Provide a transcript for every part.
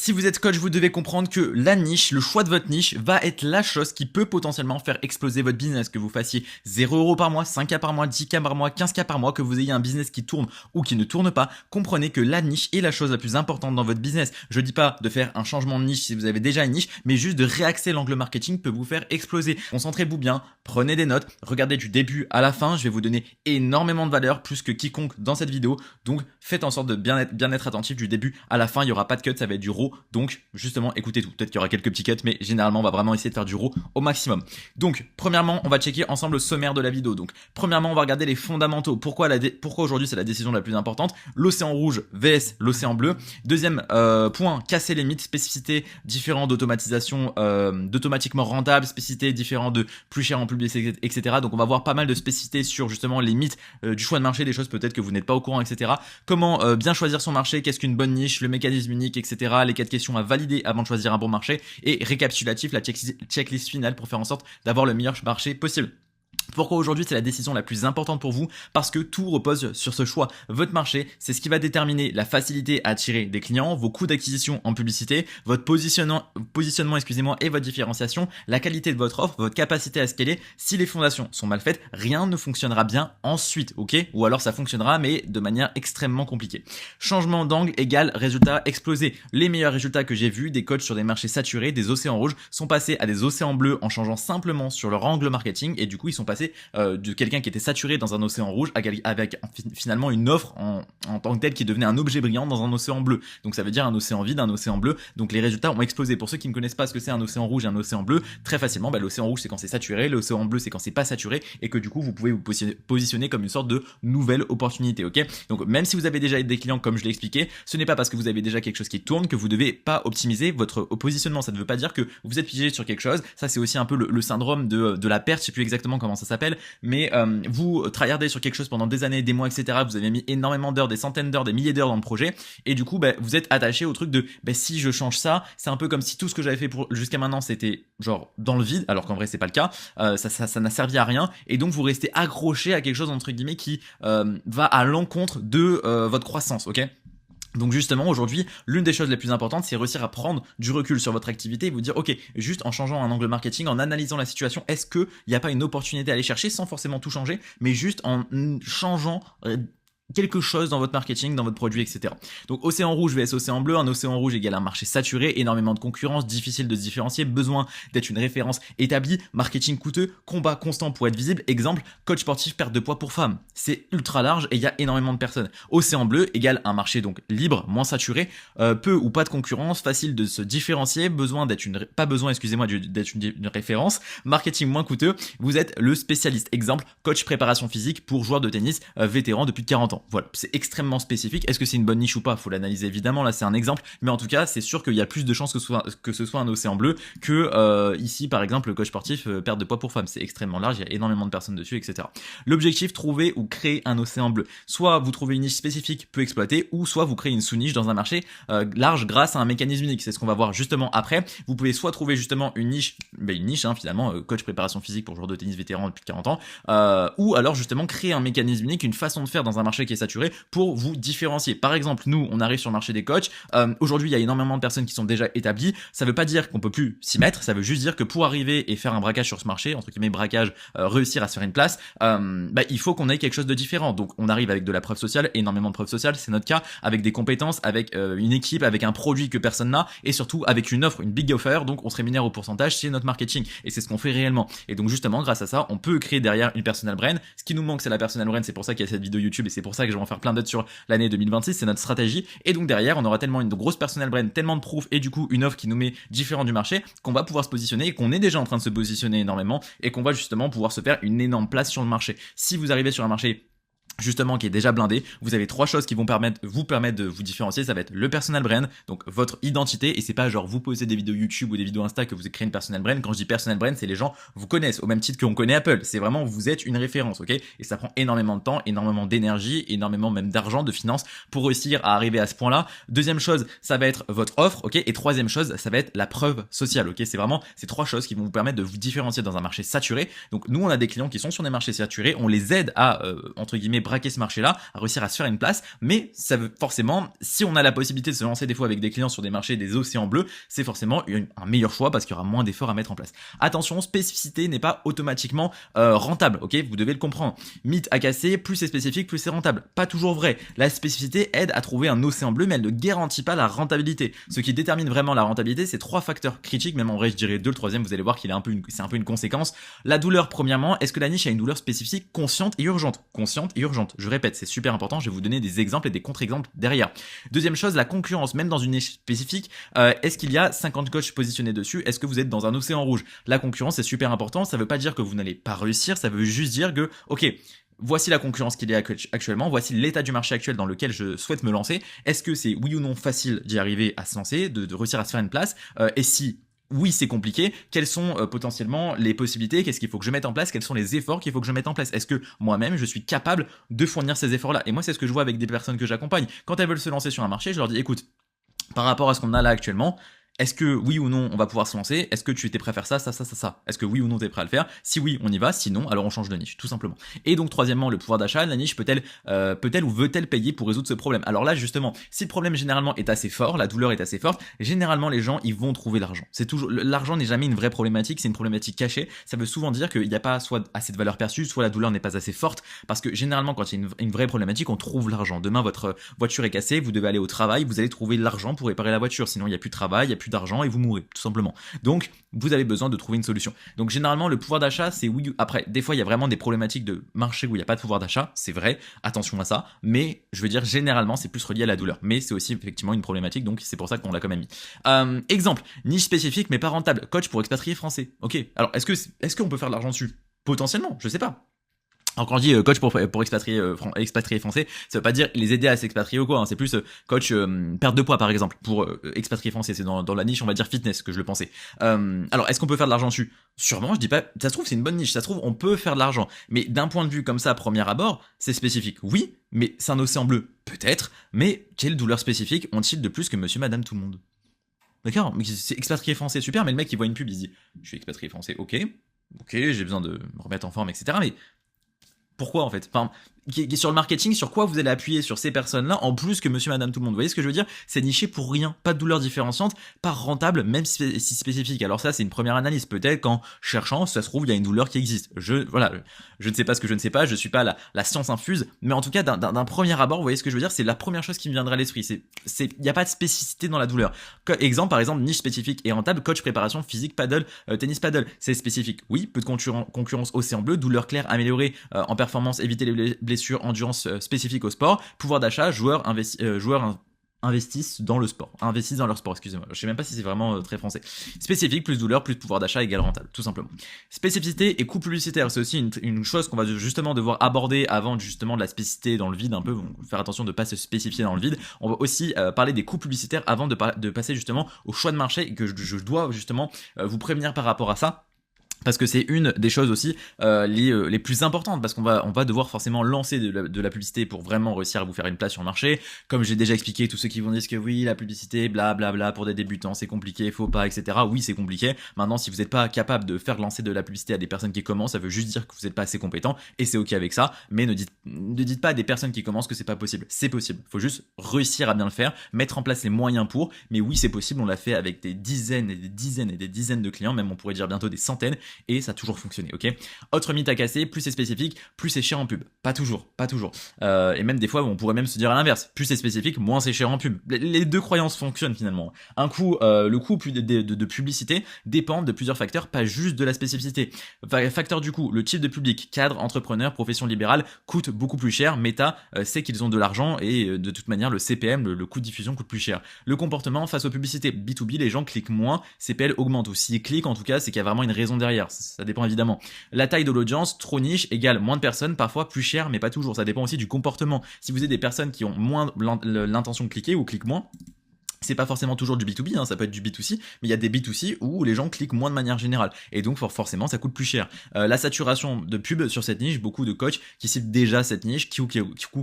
Si vous êtes coach, vous devez comprendre que la niche, le choix de votre niche va être la chose qui peut potentiellement faire exploser votre business. Que vous fassiez 0 € par mois, 5K par mois, 10K par mois, 15K par mois, que vous ayez un business qui tourne ou qui ne tourne pas, comprenez que la niche est la chose la plus importante dans votre business. Je dis pas de faire un changement de niche si vous avez déjà une niche, mais juste de réaxer l'angle marketing peut vous faire exploser. Concentrez-vous bien, prenez des notes, regardez du début à la fin. Je vais vous donner énormément de valeur, plus que quiconque dans cette vidéo. Donc faites en sorte de bien être attentif du début à la fin. Il y aura pas de cut, ça va être du raw. Donc justement écoutez tout. Peut-être qu'il y aura quelques petits cuts, mais généralement on va vraiment essayer de faire du raw au maximum. Donc premièrement on va checker ensemble le sommaire de la vidéo. Donc premièrement on va regarder les fondamentaux. Pourquoi aujourd'hui c'est la décision la plus importante? L'océan rouge vs l'océan bleu. Deuxième point, casser les mythes, spécificités différentes d'automatisation, d'automatiquement rentable, spécificités différentes de plus cher en publicité, etc. Donc on va voir pas mal de spécificités sur justement les mythes du choix de marché, des choses peut-être que vous n'êtes pas au courant, etc. Comment bien choisir son marché, qu'est-ce qu'une bonne niche, le mécanisme unique, etc. Les 4 questions à valider avant de choisir un bon marché, et récapitulatif, la checklist finale pour faire en sorte d'avoir le meilleur marché possible. Pourquoi aujourd'hui c'est la décision la plus importante pour vous? Parce que tout repose sur ce choix. Votre marché, c'est ce qui va déterminer la facilité à attirer des clients, vos coûts d'acquisition en publicité, votre positionnement et votre différenciation, la qualité de votre offre, votre capacité à scaler. Si les fondations sont mal faites, rien ne fonctionnera bien ensuite, ok? Ou alors ça fonctionnera mais de manière extrêmement compliquée. Changement d'angle égale résultat explosé. Les meilleurs résultats que j'ai vus des coachs sur des marchés saturés, des océans rouges, sont passés à des océans bleus en changeant simplement sur leur angle marketing, et du coup ils sont passés de quelqu'un qui était saturé dans un océan rouge avec finalement une offre en tant que telle qui devenait un objet brillant dans un océan bleu. Donc ça veut dire un océan vide, un océan bleu. Donc les résultats ont explosé. Pour ceux qui ne connaissent pas ce que c'est un océan rouge et un océan bleu, très facilement, l'océan rouge c'est quand c'est saturé, l'océan bleu c'est quand c'est pas saturé, et que du coup vous pouvez vous positionner comme une sorte de nouvelle opportunité, ok? Donc même si vous avez déjà des clients comme je l'ai expliqué, ce n'est pas parce que vous avez déjà quelque chose qui tourne que vous devez pas optimiser votre positionnement. Ça ne veut pas dire que vous êtes pigé sur quelque chose. Ça c'est aussi un peu le syndrome de la perte, je sais plus exactement comment ça s'appelle, mais vous tryhardez sur quelque chose pendant des années, des mois, etc. Vous avez mis énormément d'heures, des centaines d'heures, des milliers d'heures dans le projet, et du coup vous êtes attaché au truc de si je change ça, c'est un peu comme si tout ce que j'avais fait jusqu'à maintenant c'était genre dans le vide, alors qu'en vrai c'est pas le cas. Ça n'a servi à rien, et donc vous restez accroché à quelque chose entre guillemets qui va à l'encontre de votre croissance, ok? Donc justement aujourd'hui, l'une des choses les plus importantes, c'est réussir à prendre du recul sur votre activité et vous dire ok, juste en changeant un angle marketing, en analysant la situation, est-ce qu'il n'y a pas une opportunité à aller chercher sans forcément tout changer, mais juste en changeant quelque chose dans votre marketing, dans votre produit, etc. Donc océan rouge vs océan bleu. Un océan rouge égale un marché saturé, énormément de concurrence, difficile de se différencier, besoin d'être une référence établie, marketing coûteux, combat constant pour être visible. Exemple, coach sportif, perte de poids pour femmes. C'est ultra large et il y a énormément de personnes. Océan bleu égale un marché donc libre, moins saturé, peu ou pas de concurrence, facile de se différencier, d'être une référence, marketing moins coûteux. Vous êtes le spécialiste. Exemple, coach préparation physique pour joueurs de tennis vétérans depuis 40 ans. Voilà, c'est extrêmement spécifique. Est-ce que c'est une bonne niche ou pas? Faut l'analyser évidemment, là c'est un exemple, mais en tout cas c'est sûr qu'il y a plus de chances que ce soit un océan bleu que ici par exemple le coach sportif perte de poids pour femmes. C'est extrêmement large, il y a énormément de personnes dessus, etc. L'objectif, trouver ou créer un océan bleu. Soit vous trouvez une niche spécifique peu exploitée, ou soit vous créez une sous-niche dans un marché large grâce à un mécanisme unique. C'est ce qu'on va voir justement après. Vous pouvez soit trouver justement une niche finalement, coach préparation physique pour joueurs de tennis vétérans depuis 40 ans, ou alors justement créer un mécanisme unique, une façon de faire dans un marché qui est saturé pour vous différencier. Par exemple, nous, on arrive sur le marché des coachs. Aujourd'hui, il y a énormément de personnes qui sont déjà établies. Ça veut pas dire qu'on peut plus s'y mettre. Ça veut juste dire que pour arriver et faire un braquage sur ce marché, entre guillemets braquage, réussir à se faire une place, il faut qu'on ait quelque chose de différent. Donc, on arrive avec de la preuve sociale, énormément de preuve sociale, c'est notre cas, avec des compétences, avec une équipe, avec un produit que personne n'a, et surtout avec une offre, une big offer. Donc, on se rémunère au pourcentage, c'est notre marketing, et c'est ce qu'on fait réellement. Et donc, justement, grâce à ça, on peut créer derrière une personal brand. Ce qui nous manque, c'est la personal brand. C'est pour ça qu'il y a cette vidéo YouTube, et c'est pour ça que je vais en faire plein d'autres sur l'année 2026, c'est notre stratégie. Et donc derrière, on aura tellement une grosse personal brand, tellement de proof, et du coup une offre qui nous met différent du marché, qu'on va pouvoir se positionner, et qu'on est déjà en train de se positionner énormément, et qu'on va justement pouvoir se faire une énorme place sur le marché. Si vous arrivez sur un marché justement qui est déjà blindé, vous avez 3 choses qui vont vous permettre de vous différencier. Ça va être le personal brand, donc votre identité, et c'est pas genre vous posez des vidéos YouTube ou des vidéos Insta que vous créez une personal brand. Quand je dis personal brand, c'est les gens vous connaissent au même titre qu'on connaît Apple. C'est vraiment vous êtes une référence, ok? Et ça prend énormément de temps, énormément d'énergie, énormément même d'argent, de finances pour réussir à arriver à ce point-là. Deuxième chose, ça va être votre offre, ok? Et troisième chose, ça va être la preuve sociale, ok? C'est vraiment ces 3 choses qui vont vous permettre de vous différencier dans un marché saturé. Donc nous, on a des clients qui sont sur des marchés saturés, on les aide à entre guillemets braquer ce marché-là, à réussir à se faire une place, mais ça veut forcément, si on a la possibilité de se lancer des fois avec des clients sur des marchés des océans bleus, c'est forcément un meilleur choix parce qu'il y aura moins d'efforts à mettre en place. Attention, spécificité n'est pas automatiquement rentable, ok, vous devez le comprendre. Mythe à casser, plus c'est spécifique, plus c'est rentable. Pas toujours vrai. La spécificité aide à trouver un océan bleu, mais elle ne garantit pas la rentabilité. Ce qui détermine vraiment la rentabilité, c'est 3 facteurs critiques, même en vrai je dirais 2, le troisième vous allez voir qu'il est c'est un peu une conséquence. La douleur premièrement, est-ce que la niche a une douleur spécifique consciente et urgente? Consciente et urgente, je répète, c'est super important, je vais vous donner des exemples et des contre-exemples derrière. Deuxième chose, la concurrence, même dans une niche spécifique, est-ce qu'il y a 50 coachs positionnés dessus? Est-ce que vous êtes dans un océan rouge? La concurrence c'est super important, ça veut pas dire que vous n'allez pas réussir, ça veut juste dire que, ok, voici la concurrence qu'il y a actuellement, voici l'état du marché actuel dans lequel je souhaite me lancer. Est-ce que c'est oui ou non facile d'y arriver à se lancer, de réussir à se faire une place? Et si oui, c'est compliqué, quelles sont potentiellement les possibilités? Qu'est-ce qu'il faut que je mette en place? Quels sont les efforts qu'il faut que je mette en place? Est-ce que moi-même, je suis capable de fournir ces efforts-là? Et moi, c'est ce que je vois avec des personnes que j'accompagne. Quand elles veulent se lancer sur un marché, je leur dis, écoute, par rapport à ce qu'on a là actuellement, est-ce que oui ou non on va pouvoir se lancer? Est-ce que tu étais prêt à faire ça? Est-ce que oui ou non tu es prêt à le faire? Si oui, on y va, sinon alors on change de niche, tout simplement. Et donc troisièmement, le pouvoir d'achat, la niche peut-elle ou veut-elle payer pour résoudre ce problème? Alors là justement, si le problème généralement est assez fort, la douleur est assez forte, généralement les gens ils vont trouver l'argent. C'est toujours l'argent n'est jamais une vraie problématique, c'est une problématique cachée. Ça veut souvent dire qu'il n'y a pas soit assez de valeur perçue, soit la douleur n'est pas assez forte, parce que généralement quand il y a une vraie problématique, on trouve l'argent. Demain votre voiture est cassée, vous devez aller au travail, vous allez trouver l'argent pour réparer la voiture, sinon il n'y a plus de travail, il n'y a plus d'argent et vous mourrez. Tout simplement. Donc, vous avez besoin de trouver une solution. Donc, généralement, le pouvoir d'achat, c'est oui. Après, des fois, il y a vraiment des problématiques de marché où il n'y a pas de pouvoir d'achat. C'est vrai. Attention à ça. Mais, je veux dire, généralement, c'est plus relié à la douleur. Mais c'est aussi effectivement une problématique. Donc, c'est pour ça qu'on l'a quand même mis. Exemple. Niche spécifique, mais pas rentable. Coach pour expatriés français. Ok. Alors, est-ce qu'on peut faire de l'argent dessus? Potentiellement. Je sais pas. Alors quand je dis coach pour expatriés français, ça veut pas dire les aider à s'expatrier ou quoi, hein. C'est plus coach perte de poids par exemple pour expatriés français, c'est dans la niche on va dire fitness que je le pensais. Alors est-ce qu'on peut faire de l'argent dessus? Sûrement, je dis pas, ça se trouve c'est une bonne niche, ça se trouve on peut faire de l'argent, mais d'un point de vue comme ça à premier abord, c'est spécifique, oui, mais c'est un océan bleu, peut-être, mais quelle douleur spécifique ont-ils de plus que monsieur madame tout le monde? D'accord, mais c'est expatrié français, super, mais le mec il voit une pub, il se dit je suis expatrié français, ok, j'ai besoin de me remettre en forme, etc. Mais pourquoi en fait? Enfin, sur le marketing, sur quoi vous allez appuyer sur ces personnes-là en plus que monsieur madame tout le monde? Vous voyez ce que je veux dire? C'est niché pour rien, pas de douleur différenciante, pas rentable, même si spécifique. Alors ça c'est une première analyse, peut-être qu'en cherchant, ça se trouve il y a une douleur qui existe. Je ne sais pas ce que je ne sais pas, je suis pas la science infuse, mais en tout cas d'un premier abord, vous voyez ce que je veux dire? C'est la première chose qui me viendra à l'esprit, il n'y a pas de spécificité dans la douleur. Exemple par exemple, niche spécifique et rentable, coach préparation physique paddle, tennis paddle, c'est spécifique, oui, peu de concurrence océan bleu, douleur claire améliorée en performance, éviter les blessures, endurance spécifique au sport, pouvoir d'achat, joueurs investissent dans le sport, investissent dans leur sport, excusez-moi, je sais même pas si c'est vraiment très français. Spécifique plus douleur plus pouvoir d'achat égale rentable, tout simplement. Spécificité et coût publicitaire, c'est aussi une chose qu'on va justement devoir aborder avant justement de la spécificité dans le vide un peu, donc faire attention de ne pas se spécifier dans le vide. On va aussi parler des coûts publicitaires avant de passer justement au choix de marché et que je dois justement vous prévenir par rapport à ça. Parce que c'est une des choses aussi les plus importantes, parce qu'on va devoir forcément lancer de la publicité pour vraiment réussir à vous faire une place sur le marché. Comme j'ai déjà expliqué, tous ceux qui vont dire que oui, la publicité, blablabla, pour des débutants, c'est compliqué, faut pas, etc. Oui, c'est compliqué. Maintenant, si vous n'êtes pas capable de faire lancer de la publicité à des personnes qui commencent, ça veut juste dire que vous n'êtes pas assez compétent, et c'est ok avec ça. Mais ne dites pas à des personnes qui commencent que c'est pas possible. C'est possible. Faut juste réussir à bien le faire, mettre en place les moyens pour. Mais oui, c'est possible. On l'a fait avec des dizaines et des dizaines et des dizaines de clients, même on pourrait dire bientôt des centaines. Et ça a toujours fonctionné, ok? Autre mythe à casser, plus c'est spécifique, plus c'est cher en pub. Pas toujours. Et même des fois, on pourrait même se dire à l'inverse, plus c'est spécifique, moins c'est cher en pub. Les deux croyances fonctionnent finalement. Le coût de publicité dépend de plusieurs facteurs, pas juste de la spécificité. Facteur du coût, le type de public, cadre, entrepreneur, profession libérale, coûte beaucoup plus cher. Meta sait qu'ils ont de l'argent et de toute manière, le CPM, le coût de diffusion coûte plus cher. Le comportement face aux publicités, B2B, les gens cliquent moins, CPL augmente. Ou s'ils cliquent, en tout cas, c'est qu'il y a vraiment une raison derrière. Ça dépend évidemment. La taille de l'audience, trop niche, égale moins de personnes, parfois plus cher, mais pas toujours. Ça dépend aussi du comportement. Si vous avez des personnes qui ont moins l'intention de cliquer ou cliquent moins, C'est pas forcément toujours du B2B, hein, ça peut être du B2C, mais il y a des B2C où les gens cliquent moins de manière générale, et donc forcément ça coûte plus cher. La saturation de pub sur cette niche, beaucoup de coachs qui citent déjà cette niche, coûts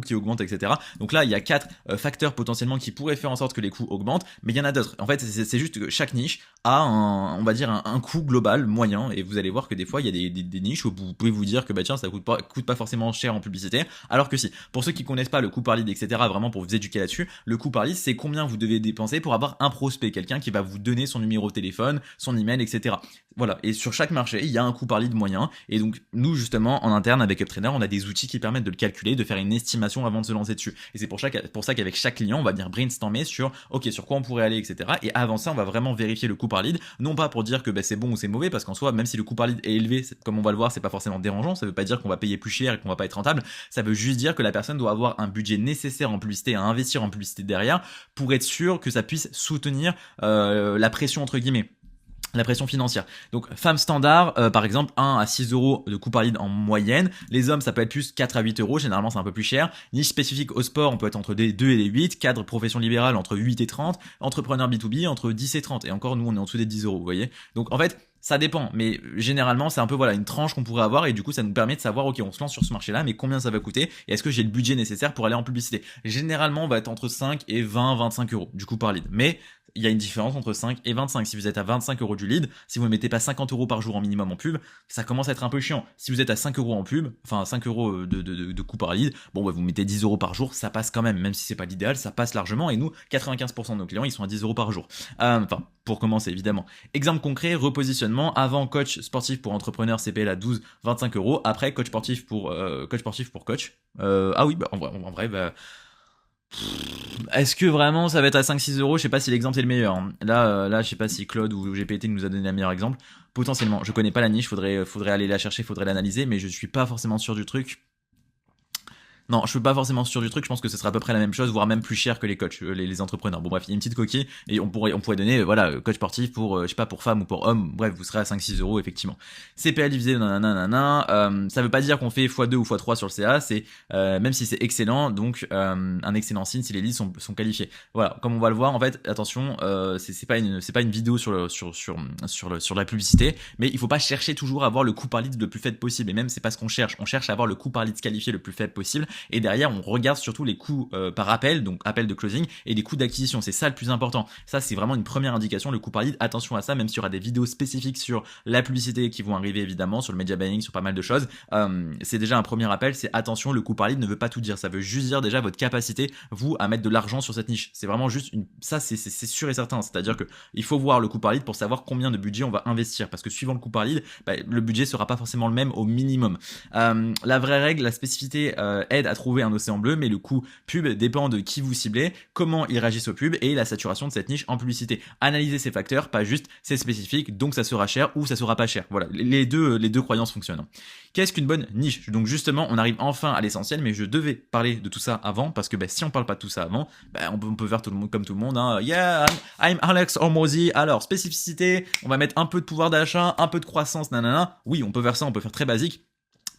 qui augmentent, etc. Donc là, il y a 4 facteurs potentiellement qui pourraient faire en sorte que les coûts augmentent, mais il y en a d'autres. En fait, c'est juste que chaque niche a on va dire un coût global moyen, et vous allez voir que des fois, il y a des niches où vous pouvez vous dire que bah tiens, ça coûte pas forcément cher en publicité, alors que si. Pour ceux qui connaissent pas le coût par lead, etc., vraiment pour vous éduquer là-dessus, le coût par lead, c'est combien vous devez dépenser pour avoir un prospect, quelqu'un qui va vous donner son numéro de téléphone, son email, etc. Voilà, et sur chaque marché, il y a un coût par lead moyen, et donc nous justement en interne avec UpTrainer, on a des outils qui permettent de le calculer, de faire une estimation avant de se lancer dessus. Et c'est pour ça qu'avec chaque client, on va venir brainstormer sur ok, sur quoi on pourrait aller, etc. Et avant ça, on va vraiment vérifier le coût par lead, non pas pour dire que bah, c'est bon ou c'est mauvais, parce qu'en soi, même si le coût par lead est élevé, comme on va le voir, c'est pas forcément dérangeant, ça veut pas dire qu'on va payer plus cher et qu'on va pas être rentable, ça veut juste dire que la personne doit avoir un budget nécessaire en publicité, à investir en publicité derrière, pour être sûr que ça puisse soutenir la pression entre guillemets, la pression financière. Donc femme standard, par exemple 1 à 6 euros de coût par lead en moyenne. Les hommes, ça peut être plus 4 à 8 euros, généralement c'est un peu plus cher. Niche spécifique au sport, on peut être entre des 2 et des 8. Cadre profession libérale, entre 8 et 30. Entrepreneur B2B, entre 10 et 30. Et encore, nous on est en dessous des 10 euros, vous voyez. Donc en fait, ça dépend, mais généralement c'est un peu voilà une tranche qu'on pourrait avoir, et du coup ça nous permet de savoir ok, on se lance sur ce marché-là, mais combien ça va coûter et est-ce que j'ai le budget nécessaire pour aller en publicité. Généralement on va être entre 5 et 20-25 euros du coup par lead, mais il y a une différence entre 5 et 25. Si vous êtes à 25 euros du lead, si vous ne mettez pas 50 euros par jour en minimum en pub, ça commence à être un peu chiant. Si vous êtes à 5 euros en pub, enfin 5 euros de coût par lead, bon bah, vous mettez 10 euros par jour, ça passe quand même si c'est pas l'idéal, ça passe largement, et nous 95% de nos clients ils sont à 10 euros par jour. Enfin pour commencer évidemment. Exemple concret, repositionnement, avant coach sportif pour entrepreneur CPL à 12-25 euros, après coach sportif pour coach. Ah oui, bah, en vrai bah, est-ce que vraiment ça va être à 5-6 euros? Je sais pas si l'exemple est le meilleur, hein. Là, je sais pas si Claude ou GPT nous a donné le meilleur exemple. Potentiellement, je connais pas la niche, faudrait aller la chercher, faudrait l'analyser, mais je suis pas forcément sûr du truc. Non, je suis pas forcément sûr du truc, je pense que ce sera à peu près la même chose, voire même plus cher que les coachs, les entrepreneurs. Bon bref, il y a une petite coquille, et on pourrait donner, voilà, coach sportif pour, je sais pas, pour femmes ou pour hommes, bref, vous serez à 5-6 euros, effectivement. CPA divisé, nanana, ça veut pas dire qu'on fait x2 ou x3 sur le CA, c'est, même si c'est excellent, donc, un excellent signe si les leads sont qualifiés. Voilà, comme on va le voir, en fait, attention, c'est pas une vidéo sur la publicité, mais il faut pas chercher toujours à avoir le coût par lead le plus faible possible, et même c'est pas ce qu'on cherche à avoir le coût par lead qualifié le plus faible possible, et derrière on regarde surtout les coûts par appel, donc appel de closing, et les coûts d'acquisition, c'est ça le plus important. Ça c'est vraiment une première indication, le coût par lead, attention à ça, même s'il y aura des vidéos spécifiques sur la publicité qui vont arriver évidemment, sur le media buying, sur pas mal de choses, c'est déjà un premier appel, c'est attention, le coût par lead ne veut pas tout dire, ça veut juste dire déjà votre capacité, vous, à mettre de l'argent sur cette niche. C'est vraiment juste ça c'est sûr et certain, c'est-à-dire que il faut voir le coût par lead pour savoir combien de budget on va investir, parce que suivant le coût par lead, le budget sera pas forcément le même au minimum. La vraie règle, la spécificité aide à trouver un océan bleu, mais le coût pub dépend de qui vous ciblez, comment ils réagissent au pub et la saturation de cette niche en publicité. Analysez ces facteurs, pas juste c'est spécifique, donc ça sera cher ou ça sera pas cher. Voilà, les deux croyances fonctionnent. Qu'est-ce qu'une bonne niche? Donc justement, on arrive enfin à l'essentiel, mais je devais parler de tout ça avant, parce que si on parle pas de tout ça avant, on peut faire tout le monde comme tout le monde, hein. Yeah, I'm Alex Hormozy. Alors, spécificité, on va mettre un peu de pouvoir d'achat, un peu de croissance, nanana. Oui, on peut faire ça, on peut faire très basique.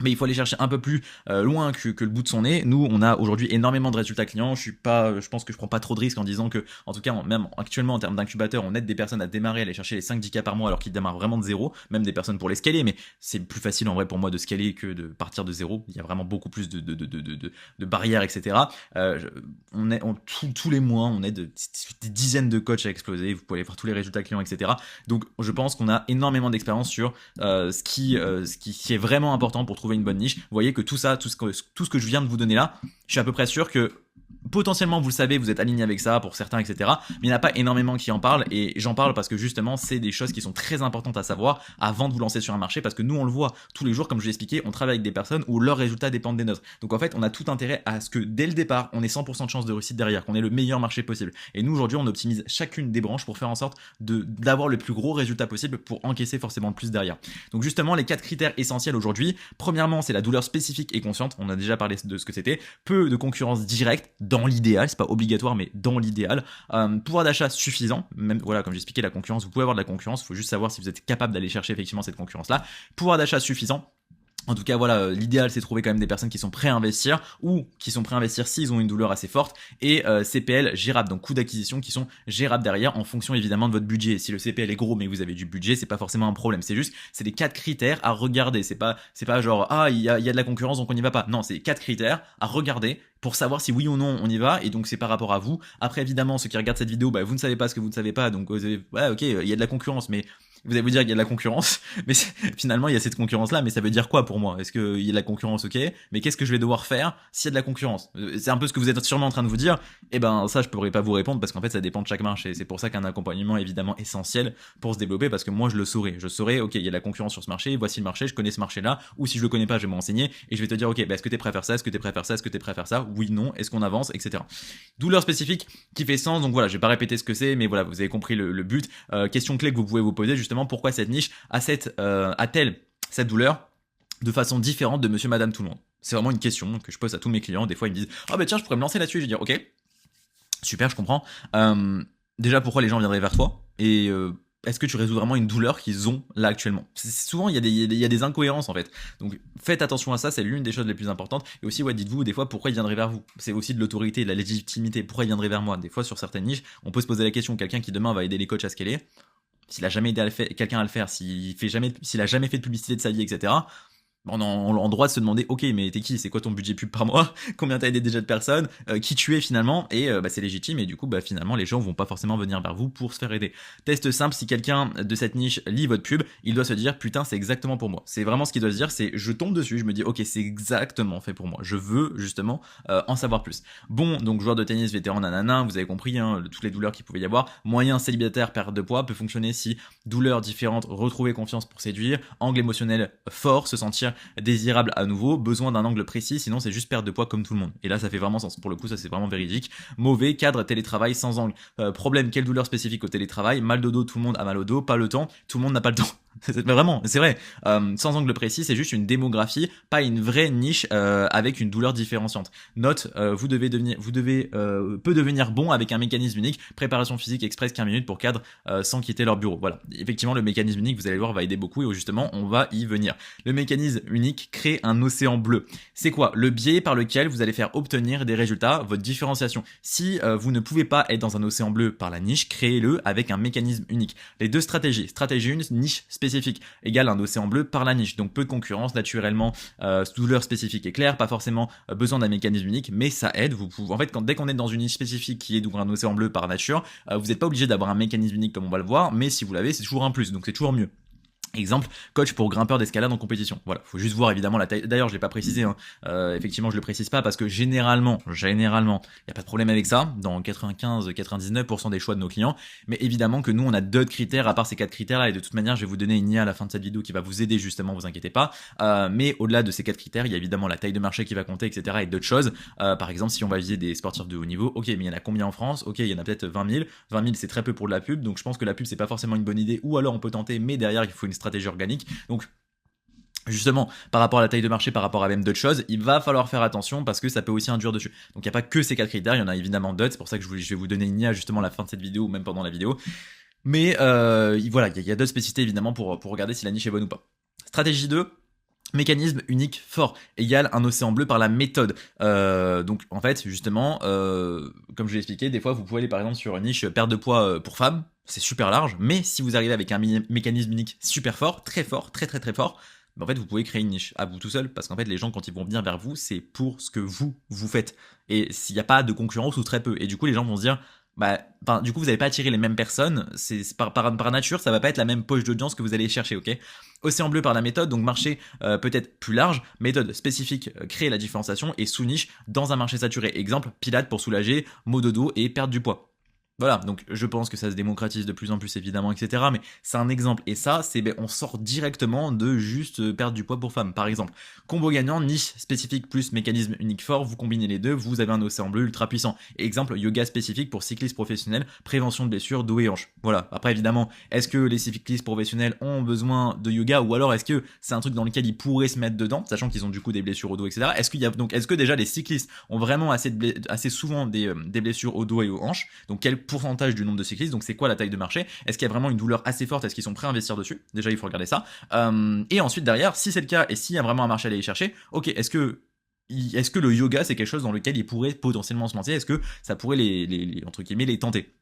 Mais il faut aller chercher un peu plus loin que le bout de son nez. Nous, on a aujourd'hui énormément de résultats clients. Je pense que je prends pas trop de risques en disant que, en tout cas, même actuellement en termes d'incubateur, on aide des personnes à démarrer, à aller chercher les 5-10K par mois alors qu'ils démarrent vraiment de zéro. Même des personnes pour les scaler, mais c'est plus facile en vrai pour moi de scaler que de partir de zéro. Il y a vraiment beaucoup plus de barrières, etc. Tous les mois, on aide des dizaines de coachs à exploser. Vous pouvez aller voir tous les résultats clients, etc. Donc, je pense qu'on a énormément d'expérience sur ce qui est vraiment important pour trouver une bonne niche. Vous voyez que tout ça, tout ce que je viens de vous donner là, je suis à peu près sûr que potentiellement vous le savez, vous êtes aligné avec ça pour certains, etc. Mais il n'y en a pas énormément qui en parlent, et j'en parle parce que justement c'est des choses qui sont très importantes à savoir avant de vous lancer sur un marché, parce que nous on le voit tous les jours, comme je l'ai expliqué, on travaille avec des personnes où leurs résultats dépendent des nôtres. Donc en fait on a tout intérêt à ce que dès le départ on ait 100% de chance de réussite derrière, qu'on ait le meilleur marché possible. Et nous aujourd'hui on optimise chacune des branches pour faire en sorte d'avoir le plus gros résultat possible pour encaisser forcément le plus derrière. Donc justement les 4 critères essentiels aujourd'hui, premièrement c'est la douleur spécifique et consciente, on a déjà parlé de ce que c'était, peu de concurrence directe dans l'idéal, c'est pas obligatoire mais dans l'idéal, pouvoir d'achat suffisant, même voilà comme j'expliquais la concurrence, vous pouvez avoir de la concurrence, il faut juste savoir si vous êtes capable d'aller chercher effectivement cette concurrence là, pouvoir d'achat suffisant. En tout cas, voilà, l'idéal c'est de trouver quand même des personnes qui sont prêtes à investir ou qui sont prêts à investir s'ils ont une douleur assez forte et CPL gérables, donc coûts d'acquisition qui sont gérables derrière en fonction évidemment de votre budget. Si le CPL est gros mais vous avez du budget, c'est pas forcément un problème. C'est juste, c'est les 4 critères à regarder. C'est pas genre il y a de la concurrence donc on n'y va pas. Non, c'est 4 critères à regarder pour savoir si oui ou non on y va, et donc c'est par rapport à vous. Après évidemment ceux qui regardent cette vidéo, vous ne savez pas ce que vous ne savez pas, donc ouais ok, il y a de la concurrence, mais vous allez vous dire qu'il y a de la concurrence, mais finalement il y a cette concurrence là, mais ça veut dire quoi pour moi? Est-ce qu'il y a de la concurrence? Ok, mais qu'est-ce que je vais devoir faire s'il y a de la concurrence? C'est un peu ce que vous êtes sûrement en train de vous dire. Et ben ça je pourrais pas vous répondre parce qu'en fait ça dépend de chaque marché. C'est pour ça qu'un accompagnement est évidemment essentiel pour se développer, parce que moi je saurais, ok il y a de la concurrence sur ce marché, voici le marché, je connais ce marché là, ou si je le connais pas je vais me renseigner et je vais te dire ok est-ce que t'es prêt à faire ça, est-ce que t'es prêt à faire ça, est-ce que t'es prêt à faire ça, oui non, est-ce qu'on avance, etc. Douleur spécifique qui fait sens, donc voilà je vais pas répéter ce que c'est, mais voilà vous avez compris le but. Question clé que vous pouvez vous poser justement, pourquoi cette niche a-t-elle cette douleur de façon différente de monsieur madame tout le monde? C'est vraiment une question que je pose à tous mes clients. Des fois ils me disent tiens je pourrais me lancer là-dessus, je vais dire ok super je comprends, déjà pourquoi les gens viendraient vers toi, et est-ce que tu résous vraiment une douleur qu'ils ont là actuellement? Souvent il y a des incohérences en fait, donc faites attention à ça, c'est l'une des choses les plus importantes. Et aussi dites-vous des fois pourquoi ils viendraient vers vous. C'est aussi de l'autorité, de la légitimité. Pourquoi ils viendraient vers moi? Des fois sur certaines niches on peut se poser la question, quelqu'un qui demain va aider les coachs à scaler, s'il a jamais aidé quelqu'un à le faire, s'il a jamais fait de publicité de sa vie, etc. On a en droit de se demander ok mais t'es qui, c'est quoi ton budget pub par mois, combien t'as aidé déjà de personnes, qui tu es finalement, et c'est légitime, et du coup finalement les gens vont pas forcément venir vers vous pour se faire aider. Test simple, si quelqu'un de cette niche lit votre pub, il doit se dire putain c'est exactement pour moi. C'est vraiment ce qu'il doit se dire, c'est je tombe dessus, je me dis ok c'est exactement fait pour moi, je veux justement en savoir plus. Bon, donc joueur de tennis vétéran nanana, vous avez compris toutes les douleurs qu'il pouvait y avoir. Moyen célibataire, perte de poids peut fonctionner si douleurs différentes, retrouver confiance pour séduire, angle émotionnel fort, se sentir désirable à nouveau, besoin d'un angle précis, sinon c'est juste perte de poids comme tout le monde. Et là ça fait vraiment sens, pour le coup ça c'est vraiment véridique. Mauvais cadre télétravail sans angle, problème, quelle douleur spécifique au télétravail, mal de dos, tout le monde a mal au dos, pas le temps, tout le monde n'a pas le temps. Mais vraiment, c'est vrai. Sans angle précis, c'est juste une démographie, pas une vraie niche avec une douleur différenciante. Note, vous devez peut devenir bon avec un mécanisme unique, préparation physique express 15 minutes pour cadre sans quitter leur bureau. Voilà. Effectivement, le mécanisme unique, vous allez voir, va aider beaucoup, et justement, on va y venir. Le mécanisme unique crée un océan bleu. C'est quoi? Le biais par lequel vous allez faire obtenir des résultats, votre différenciation. Si vous ne pouvez pas être dans un océan bleu par la niche, créez-le avec un mécanisme unique. Les deux stratégies. Stratégie 1, niche spécifique, égale un océan bleu par la niche. Donc peu de concurrence, naturellement, douleur spécifique et claire, pas forcément besoin d'un mécanisme unique, mais ça aide. En fait, dès qu'on est dans une niche spécifique qui est donc un océan bleu par nature, vous n'êtes pas obligé d'avoir un mécanisme unique comme on va le voir, mais si vous l'avez, c'est toujours un plus, donc c'est toujours mieux. Exemple, coach pour grimpeur d'escalade en compétition. Voilà, faut juste voir évidemment la taille. D'ailleurs, je l'ai pas précisé. Effectivement, je le précise pas parce que généralement, il y a pas de problème avec ça dans 95-99% des choix de nos clients. Mais évidemment que nous, on a d'autres critères à part ces 4 critères-là. Et de toute manière, je vais vous donner une IA à la fin de cette vidéo qui va vous aider justement. Vous inquiétez pas. Mais au-delà de ces 4 critères, il y a évidemment la taille de marché qui va compter, etc. Et d'autres choses. Par exemple, si on va viser des sportifs de haut niveau, ok, mais il y en a combien en France? Ok, il y en a peut-être 20 000. 20 000, c'est très peu pour de la pub. Donc je pense que la pub, c'est pas forcément une bonne idée. Ou alors on peut tenter, mais derrière, il faut une stratégie organique. Donc justement, par rapport à la taille de marché, par rapport à même d'autres choses, il va falloir faire attention parce que ça peut aussi induire dessus. Donc il n'y a pas que ces 4 critères, il y en a évidemment d'autres, c'est pour ça que je vais vous donner une IA justement à la fin de cette vidéo ou même pendant la vidéo. Mais voilà, il y a d'autres spécificités évidemment pour regarder si la niche est bonne ou pas. Stratégie 2, mécanisme unique fort égale un océan bleu par la méthode. Donc en fait justement, comme je l'ai expliqué, des fois vous pouvez aller par exemple sur une niche perte de poids pour femmes, c'est super large, mais si vous arrivez avec un mécanisme unique super fort, très fort, très fort, en fait vous pouvez créer une niche à vous tout seul, parce qu'en fait les gens quand ils vont venir vers vous, c'est pour ce que vous faites, et s'il n'y a pas de concurrence ou très peu, et du coup les gens vont se dire du coup vous n'allez pas attirer les mêmes personnes, c'est par nature ça va pas être la même poche d'audience que vous allez chercher, ok. Océan bleu par la méthode, donc marché peut-être plus large, méthode spécifique, créer la différenciation, et sous-niche dans un marché saturé. Exemple, pilates pour soulager, maux de dos et perdre du poids. Voilà, donc je pense que ça se démocratise de plus en plus évidemment, etc. Mais c'est un exemple, et ça, on sort directement de juste perdre du poids pour femmes, par exemple. Combo gagnant, niche spécifique plus mécanisme unique fort, vous combinez les deux, vous avez un océan bleu ultra puissant. Et exemple, yoga spécifique pour cyclistes professionnels, prévention de blessures, dos et hanches. Voilà, après évidemment, est-ce que les cyclistes professionnels ont besoin de yoga, ou alors est-ce que c'est un truc dans lequel ils pourraient se mettre dedans, sachant qu'ils ont du coup des blessures au dos, etc. Est-ce que déjà les cyclistes ont vraiment assez souvent des blessures au dos et aux hanches, donc quel pourcentage du nombre de cyclistes, donc c'est quoi la taille de marché, est-ce qu'il y a vraiment une douleur assez forte, est-ce qu'ils sont prêts à investir dessus, déjà il faut regarder ça, et ensuite derrière, si c'est le cas et s'il y a vraiment un marché à aller chercher, ok, est-ce que le yoga c'est quelque chose dans lequel ils pourraient potentiellement se lancer, est-ce que ça pourrait entre guillemets les tenter?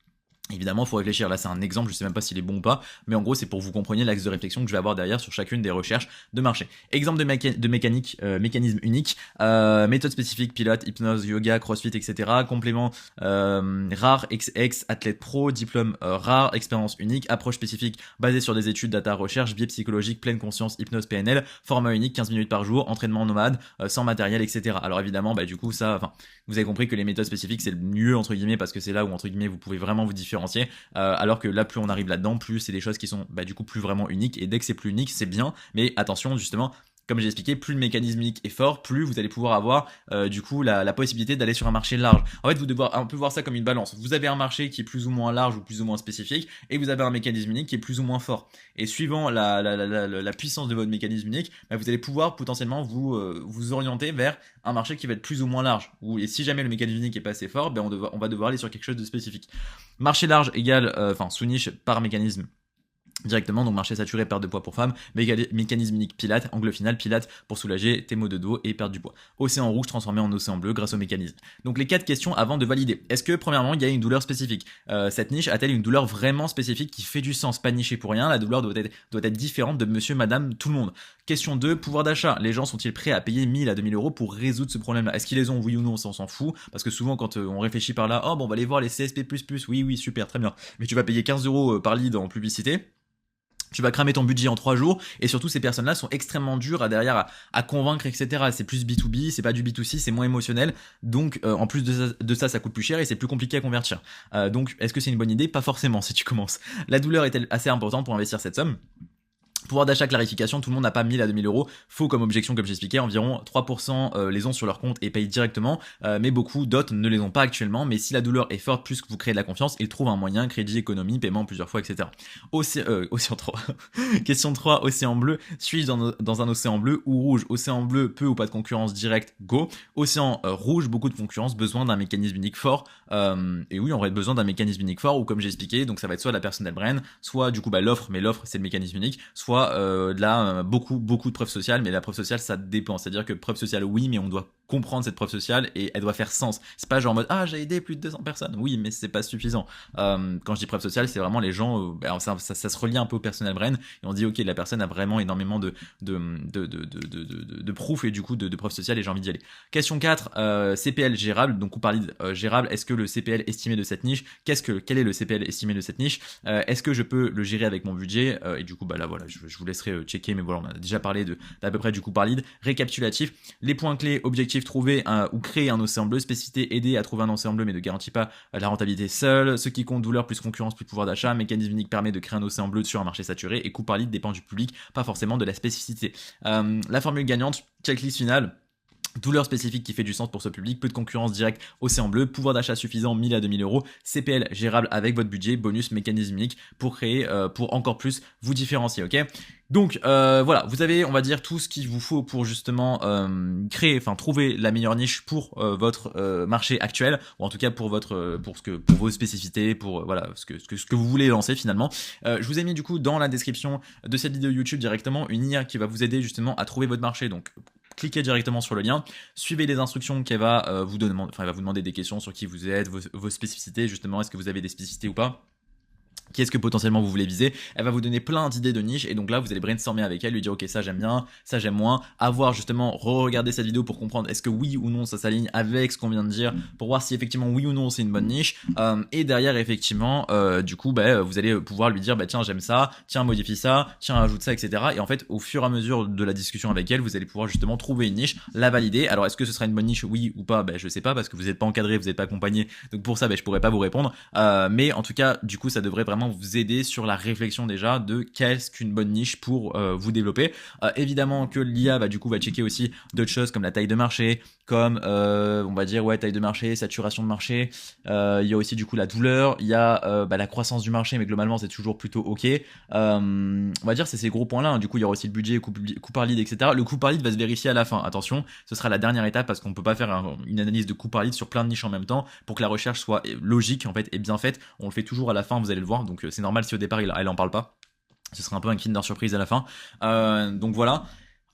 Évidemment, il faut réfléchir. Là, c'est un exemple, je sais même pas s'il est bon ou pas, mais en gros, c'est pour vous compreniez l'axe de réflexion que je vais avoir derrière sur chacune des recherches de marché. Exemple de mécanisme unique, méthode spécifique, pilote, hypnose, yoga, crossfit, etc. Complément rare, ex, athlète pro, diplôme rare, expérience unique, approche spécifique basée sur des études, data, recherche, biais psychologique, pleine conscience, hypnose, PNL, format unique, 15 minutes par jour, entraînement nomade, sans matériel, etc. Alors évidemment, du coup, vous avez compris que les méthodes spécifiques, c'est le mieux, entre guillemets, parce que c'est là où, entre guillemets, vous pouvez vraiment vous différencier, alors que là plus on arrive là-dedans, plus c'est des choses qui sont du coup plus vraiment uniques, et dès que c'est plus unique c'est bien, mais attention justement, comme j'ai expliqué, plus le mécanisme unique est fort, plus vous allez pouvoir avoir du coup la possibilité d'aller sur un marché large. En fait, vous devez un peu voir ça comme une balance. Vous avez un marché qui est plus ou moins large ou plus ou moins spécifique, et vous avez un mécanisme unique qui est plus ou moins fort. Et suivant la puissance de votre mécanisme unique, vous allez pouvoir potentiellement vous orienter vers un marché qui va être plus ou moins large. Et si jamais le mécanisme unique est pas assez fort, on va devoir aller sur quelque chose de spécifique. Marché large égale, sous-niche par mécanisme directement, donc marché saturé, perte de poids pour femmes, mécanisme unique Pilates, angle final Pilates pour soulager tes maux de dos et perdre du poids. Océan rouge transformé en océan bleu grâce au mécanisme. Donc les 4 questions avant de valider. Est-ce que premièrement il y a une douleur spécifique, cette niche a-t-elle une douleur vraiment spécifique qui fait du sens, pas nichée pour rien, la douleur doit être différente de monsieur, madame, tout le monde. Question 2, pouvoir d'achat. Les gens sont-ils prêts à payer 1000 à 2000 euros pour résoudre ce problème-là? Est-ce qu'ils les ont, oui ou non? On s'en fout, parce que souvent quand on réfléchit par là, on va aller voir les CSP++, oui super, très bien, mais tu vas payer 15 euros par lead en publicité, tu vas cramer ton budget en 3 jours, et surtout ces personnes-là sont extrêmement dures à convaincre, etc. C'est plus B2B, c'est pas du B2C, c'est moins émotionnel, donc en plus de ça coûte plus cher et c'est plus compliqué à convertir. Donc est-ce que c'est une bonne idée? Pas forcément si tu commences. La douleur est-elle assez importante pour investir cette somme? Pouvoir d'achat, clarification, tout le monde n'a pas 1000 à 2000 euros. Faux comme objection, comme j'expliquais, environ 3% les ont sur leur compte et payent directement, mais beaucoup d'autres ne les ont pas actuellement. Mais si la douleur est forte, plus que vous créez de la confiance, ils trouvent un moyen, crédit, économie, paiement plusieurs fois, etc. Océan 3. Question 3, océan bleu. Suis-je dans un océan bleu ou rouge? Océan bleu, peu ou pas de concurrence directe, go. Océan rouge, beaucoup de concurrence, besoin d'un mécanisme unique fort. Et oui, on aurait besoin d'un mécanisme unique fort, ou comme j'ai expliqué, donc ça va être soit la personal brand, soit du coup l'offre, mais l'offre c'est le mécanisme unique, soit beaucoup de preuves sociales, mais la preuve sociale ça dépend, c'est-à-dire que preuve sociale oui, mais on doit comprendre cette preuve sociale et elle doit faire sens. C'est pas genre en mode j'ai aidé plus de 200 personnes, oui mais c'est pas suffisant. Quand je dis preuve sociale, c'est vraiment les gens, ça se relie un peu au personal brand, et on dit ok, la personne a vraiment énormément de proof et du coup de preuves sociales, et j'ai envie d'y aller. Question 4, CPL gérable, donc on parlait de gérable, est-ce que le CPL estimé de cette niche, quel est le CPL estimé de cette niche, est-ce que je peux le gérer avec mon budget, et du coup là voilà, je vous laisserai checker, mais voilà, on a déjà parlé d'à peu près du coup par lead. Récapitulatif, les points clés, objectif, trouver ou créer un océan bleu, spécificité, aider à trouver un océan bleu mais ne garantit pas la rentabilité seule, ce qui compte, douleur plus concurrence plus pouvoir d'achat, mécanisme unique permet de créer un océan bleu sur un marché saturé, et coût par lead dépend du public, pas forcément de la spécificité. La formule gagnante, checklist finale. Douleur spécifique qui fait du sens pour ce public, peu de concurrence directe, océan bleu, pouvoir d'achat suffisant 1000 à 2000 euros, CPL gérable avec votre budget, bonus, mécanisme unique pour créer, pour encore plus vous différencier, ok? Donc voilà, vous avez, on va dire, tout ce qu'il vous faut pour justement trouver la meilleure niche pour votre marché actuel, ou en tout cas pour vos spécificités, pour voilà ce que vous voulez lancer finalement. Je vous ai mis du coup dans la description de cette vidéo YouTube directement une IA qui va vous aider justement à trouver votre marché. Donc cliquez directement sur le lien, suivez les instructions qu'elle va vous demander des questions sur qui vous êtes, vos spécificités justement, est-ce que vous avez des spécificités ou pas, qui est-ce que potentiellement vous voulez viser. Elle va vous donner plein d'idées de niche, et donc là vous allez brainstormer avec elle, lui dire ok, ça j'aime bien, ça j'aime moins, avoir justement re-regarder cette vidéo pour comprendre est-ce que oui ou non ça s'aligne avec ce qu'on vient de dire, pour voir si effectivement oui ou non c'est une bonne niche, et derrière effectivement du coup vous allez pouvoir lui dire tiens j'aime ça, tiens modifie ça, tiens ajoute ça, etc. Et en fait au fur et à mesure de la discussion avec elle, vous allez pouvoir justement trouver une niche, la valider. Alors est-ce que ce sera une bonne niche, oui ou pas, je sais pas, parce que vous n'êtes pas encadré, vous n'êtes pas accompagné, donc pour ça je pourrais pas vous répondre, mais en tout cas du coup ça devrait vraiment vraiment vous aider sur la réflexion déjà de qu'est-ce qu'une bonne niche pour vous développer. Évidemment que l'IA va checker aussi d'autres choses comme la taille de marché, comme on va dire taille de marché, saturation de marché. Il y a aussi du coup la douleur, il y a la croissance du marché, mais globalement c'est toujours plutôt ok. On va dire c'est ces gros points là. Du coup il y aura aussi le budget, coût par lead, etc. Le coût par lead va se vérifier à la fin. Attention, ce sera la dernière étape parce qu'on peut pas faire une analyse de coût par lead sur plein de niches en même temps pour que la recherche soit logique en fait et bien faite. On le fait toujours à la fin, vous allez le voir. Donc c'est normal si au départ elle en parle pas. Ce sera un peu un Kinder Surprise à la fin. Donc voilà.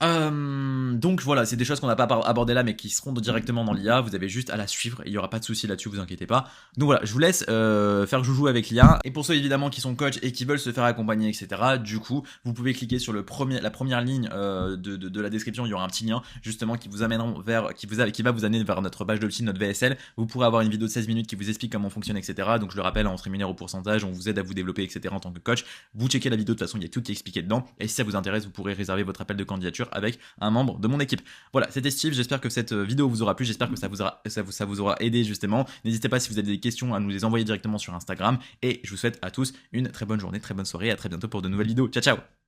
Donc voilà, c'est des choses qu'on n'a pas abordées là mais qui seront directement dans l'IA. Vous avez juste à la suivre, il n'y aura pas de souci là-dessus, vous inquiétez pas. Donc voilà, je vous laisse faire joujou avec l'IA. Et pour ceux évidemment qui sont coachs et qui veulent se faire accompagner, etc., du coup, vous pouvez cliquer sur la première ligne de la description. Il y aura un petit lien justement qui vous amènera qui va vous amener vers notre page d'opt-in, notre VSL. Vous pourrez avoir une vidéo de 16 minutes qui vous explique comment on fonctionne, etc. Donc je le rappelle, on se rémunère au pourcentage, on vous aide à vous développer, etc. en tant que coach. Vous checkez la vidéo, de toute façon, il y a tout qui est expliqué dedans. Et si ça vous intéresse, vous pourrez réserver votre appel de candidature avec un membre de mon équipe. Voilà, c'était Steve, j'espère que cette vidéo vous aura plu, j'espère que ça vous aura aidé justement. N'hésitez pas si vous avez des questions à nous les envoyer directement sur Instagram et je vous souhaite à tous une très bonne journée, très bonne soirée, à très bientôt pour de nouvelles vidéos. Ciao ciao.